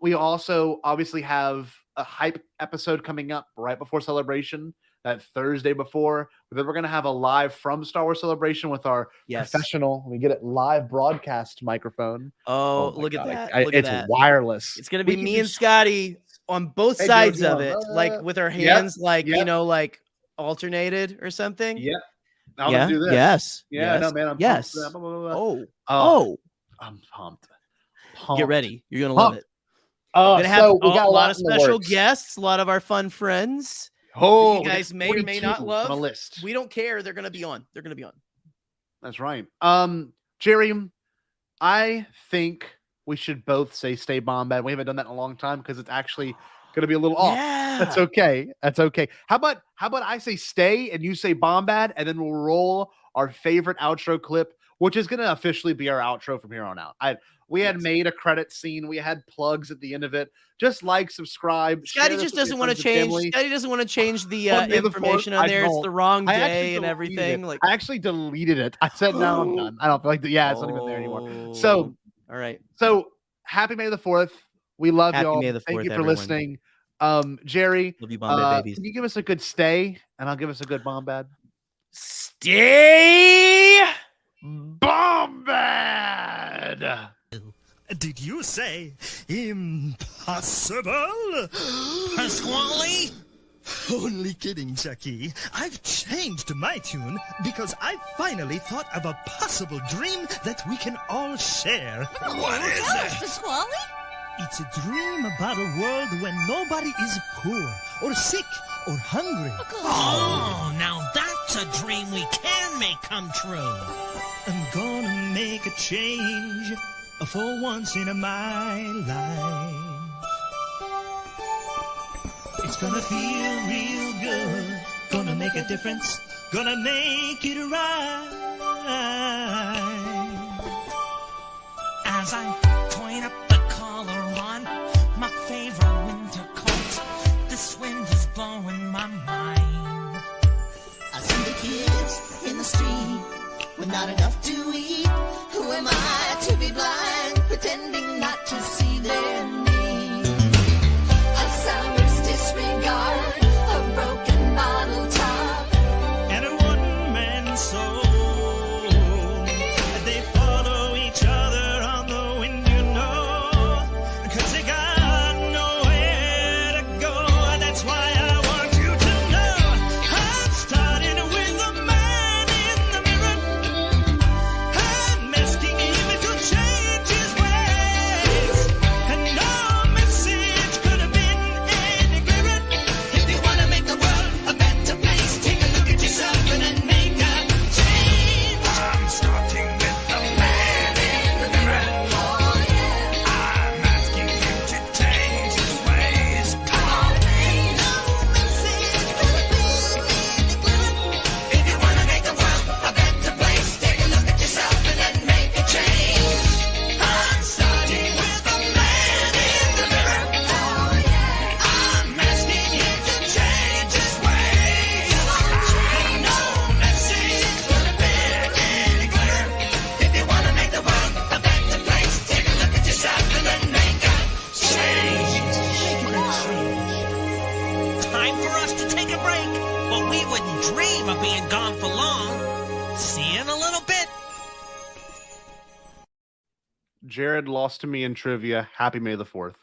We also obviously have a hype episode coming up right before Celebration, that Thursday before. Then we're going to have a live from Star Wars Celebration with our professional, we get it, live broadcast microphone. Oh look at that. It's wireless. It's going to be me and Scotty on both sides of it, like with our hands, like alternated or something. I'm gonna do this. Yes. No, man. I'm pumped. I'm pumped. Get ready. You're gonna love it. Gonna have we got a lot of special guests, a lot of our fun friends. You guys may or may not love. On a list. We don't care. They're gonna be on. That's right. Gerry, I think we should both say "Stay Bombad." We haven't done that in a long time because it's actually going to be a little off. That's okay. How about I say "Stay" and you say "Bombad," and then we'll roll our favorite outro clip, which is going to officially be our outro from here on out. We had made a credit scene. We had plugs at the end of it. Just like, subscribe. Scotty just doesn't want to change. Scotty doesn't want to change the information on there. It's the wrong day and everything. I actually deleted it. I said, no, I'm done. I don't feel like it's not even there anymore. So, all right. So happy May the 4th. We love you all. May the 4th, Thank you for everyone. listening. Gerry, love you, Bombad babies. Can you give us a good stay, and I'll give us a good Bombad? Stay Bombad. Did you say impossible? Pasquale? Only kidding, Chucky. I've changed my tune because I finally thought of a possible dream that we can all share. What is it? Pasquale? It's a dream about a world where nobody is poor or sick or hungry. Oh, now that's a dream we can make come true. I'm gonna make a change for once in my life. It's gonna feel real good. Gonna make a difference. Gonna make it right. As I point up the collar on my favorite winter coat, this wind is blowing my mind. I see the kids in the street with not enough to eat. Who am I to be blind, pretending not to see their need? A soundless disregard, a broken bottle top, and a one-man soul. They follow each other on the wind, you know, 'cause they got nowhere to go. That's why I want you to know I'm starting with the man in the mirror. I'm asking him to change his ways, and no message could have been any clearer. If you want to make the world a better place, take a look at yourself and then make a change. I'm starting with the man in the mirror. Oh yeah, I'm asking him to change his ways. Come on. ain't no message could have been any clearer. If you want to make the world a better place, take a look at yourself and then make a change. I'm starting with the man in the mirror. Oh yeah, I'm asking him to change his ways. ain't no message could have been any clearer. If you want to make the world A better place, take a look at yourself and then make a change. Time for us to take a break, but we wouldn't dream of being gone for long. See you in a little bit. Jared lost to me in trivia. Happy May the 4th.